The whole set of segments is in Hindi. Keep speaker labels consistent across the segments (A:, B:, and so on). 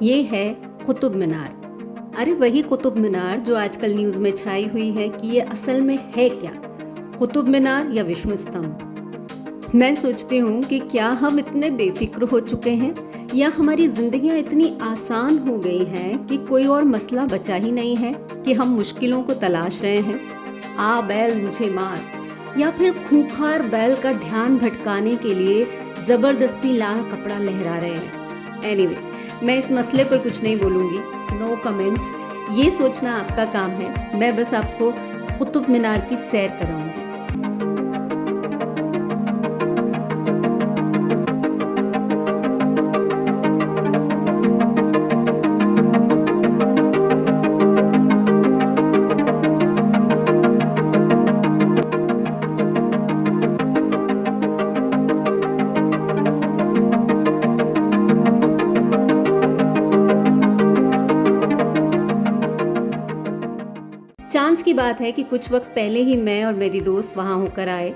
A: ये है कुतुब मीनार। अरे वही कुतुब मीनार जो आजकल न्यूज़ में छाई हुई है कि ये असल में है क्या, कुतुब मीनार या विष्णु स्तंभ। मैं सोचती हूँ कि क्या हम इतने बेफिक्र हो चुके हैं या हमारी जिंदगियाँ इतनी आसान हो गई हैं कि कोई और मसला बचा ही नहीं है कि हम मुश्किलों को तलाश रहे हैं। आ बैल मुझे मार, या फिर खूंखार बैल का ध्यान भटकाने के लिए जबरदस्ती लाल कपड़ा लहरा रहे हैं। एनीवे, मैं इस मसले पर कुछ नहीं बोलूंगी, नो कमेंट्स। ये सोचना आपका काम है, मैं बस आपको कुतुब मीनार की सैर कराऊंगी। चांस की बात है कि कुछ वक्त पहले ही मैं और मेरी दोस्त वहां होकर आए।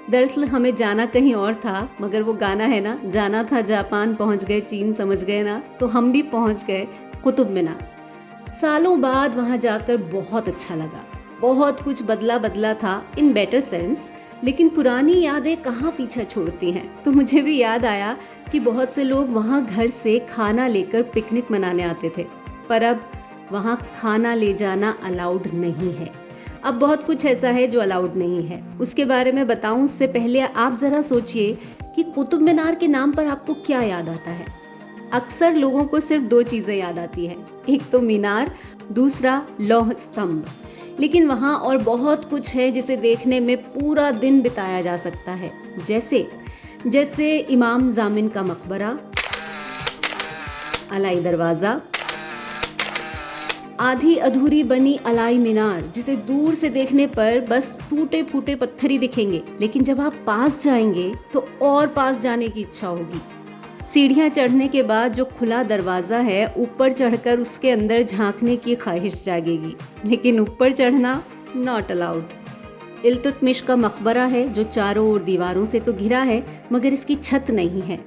A: दरअसल हमें जाना कहीं और था, मगर वो गाना है ना, जाना था जापान पहुंच गए चीन समझ गए ना, तो हम भी पहुंच गए कुतुब मीनार। सालों बाद वहां जाकर बहुत अच्छा लगा। बहुत कुछ बदला बदला था इन बेटर सेंस, लेकिन पुरानी यादें कहाँ पीछा छोड़ती हैं। तो मुझे भी याद आया कि बहुत से लोग वहां घर से खाना लेकर पिकनिक मनाने आते थे, पर अब वहाँ खाना ले जाना अलाउड नहीं है। अब बहुत कुछ ऐसा है जो अलाउड नहीं है, उसके बारे में बताऊं उससे पहले आप जरा सोचिए कि कुतुब मीनार के नाम पर आपको क्या याद आता है। अक्सर लोगों को सिर्फ दो चीजें याद आती है, एक तो मीनार, दूसरा लौह स्तंभ। लेकिन वहाँ और बहुत कुछ है जिसे देखने में पूरा दिन बिताया जा सकता है, जैसे इमाम जामिन का मकबरा, अलाई दरवाज़ा, आधी अधूरी बनी अलाई मीनार जिसे दूर से देखने पर बस टूटे फूटे पत्थर ही दिखेंगे, लेकिन जब आप पास जाएंगे तो और पास जाने की इच्छा होगी। सीढ़ियां चढ़ने के बाद जो खुला दरवाज़ा है, ऊपर चढ़कर उसके अंदर झांकने की ख्वाहिश जागेगी, लेकिन ऊपर चढ़ना नॉट अलाउड। इल्तुतमिश का मकबरा है जो चारों ओर दीवारों से तो घिरा है, मगर इसकी छत नहीं है।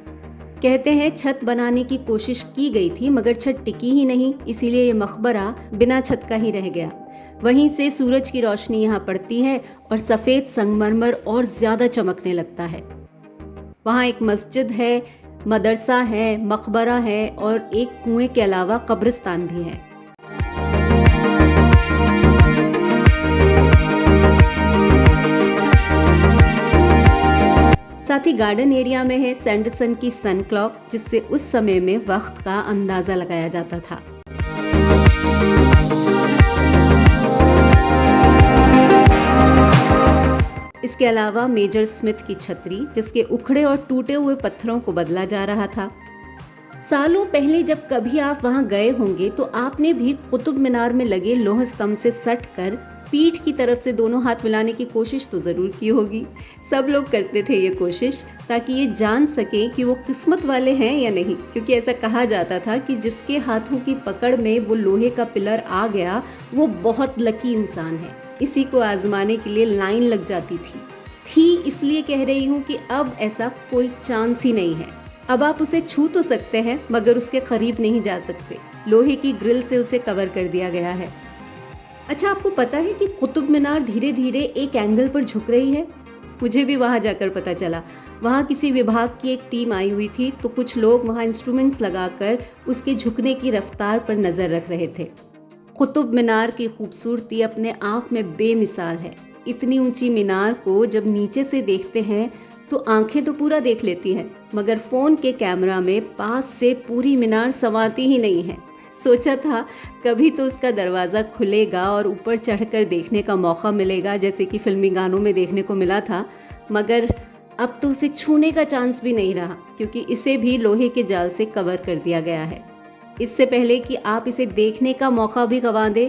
A: कहते हैं छत बनाने की कोशिश की गई थी, मगर छत टिकी ही नहीं, इसीलिए ये मकबरा बिना छत का ही रह गया। वहीं से सूरज की रोशनी यहाँ पड़ती है और सफ़ेद संगमरमर और ज़्यादा चमकने लगता है। वहाँ एक मस्जिद है, मदरसा है, मकबरा है और एक कुएं के अलावा कब्रिस्तान भी है। साथ ही गार्डन एरिया में है सैंडरसन की सन क्लॉक, जिससे उस समय में वक्त का अंदाजा लगाया जाता था। इसके अलावा मेजर स्मिथ की छतरी, जिसके उखड़े और टूटे हुए पत्थरों को बदला जा रहा था। सालों पहले जब कभी आप वहां गए होंगे तो आपने भी कुतुब मीनार में लगे लोह स्तंभ से सट कर पीठ की तरफ से दोनों हाथ मिलाने की कोशिश तो जरूर की होगी। सब लोग करते थे ये कोशिश, ताकि ये जान सकें कि वो किस्मत वाले हैं या नहीं, क्योंकि ऐसा कहा जाता था कि जिसके हाथों की पकड़ में वो लोहे का पिलर आ गया वो बहुत लकी इंसान है। इसी को आजमाने के लिए लाइन लग जाती थी इसलिए कह रही हूँ कि अब ऐसा कोई चांस ही नहीं है। अब आप उसे छू तो सकते हैं, मगर उसके करीब नहीं जा सकते। लोहे की ग्रिल से उसे कवर कर दिया गया है। अच्छा, आपको पता है कि कुतुब मीनार धीरे धीरे एक एंगल पर झुक रही है? मुझे भी वहाँ जाकर पता चला। वहाँ किसी विभाग की एक टीम आई हुई थी, तो कुछ लोग वहाँ इंस्ट्रूमेंट्स लगाकर उसके झुकने की रफ्तार पर नज़र रख रहे थे। कुतुब मीनार की खूबसूरती अपने आप में बेमिसाल है। इतनी ऊंची मीनार को जब नीचे से देखते हैं तो आंखें तो पूरा देख लेती हैं, मगर फ़ोन के कैमरा में पास से पूरी मीनार संवाती ही नहीं है। सोचा था कभी तो उसका दरवाज़ा खुलेगा और ऊपर चढ़कर देखने का मौका मिलेगा, जैसे कि फिल्मी गानों में देखने को मिला था, मगर अब तो उसे छूने का चांस भी नहीं रहा, क्योंकि इसे भी लोहे के जाल से कवर कर दिया गया है। इससे पहले कि आप इसे देखने का मौका भी गंवा दें,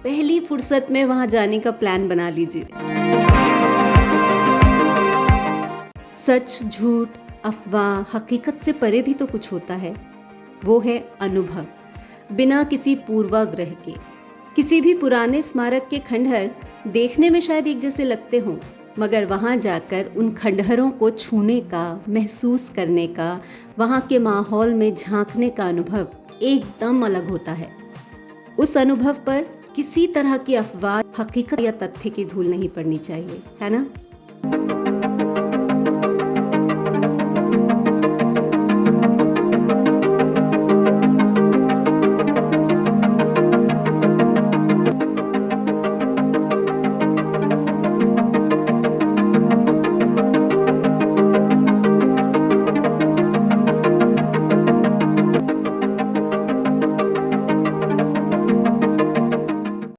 A: पहली फुर्सत में वहाँ जाने का प्लान बना लीजिए। सच, झूठ, अफवाह, हकीकत से परे भी तो कुछ होता है, वो है अनुभव। बिना किसी पूर्वाग्रह के किसी भी पुराने स्मारक के खंडहर देखने में शायद एक जैसे लगते हों, मगर वहाँ जाकर उन खंडहरों को छूने का, महसूस करने का, वहाँ के माहौल में झांकने का अनुभव एकदम अलग होता है। उस अनुभव पर किसी तरह की अफवाह, हकीकत या तथ्य की धूल नहीं पड़नी चाहिए, है ना?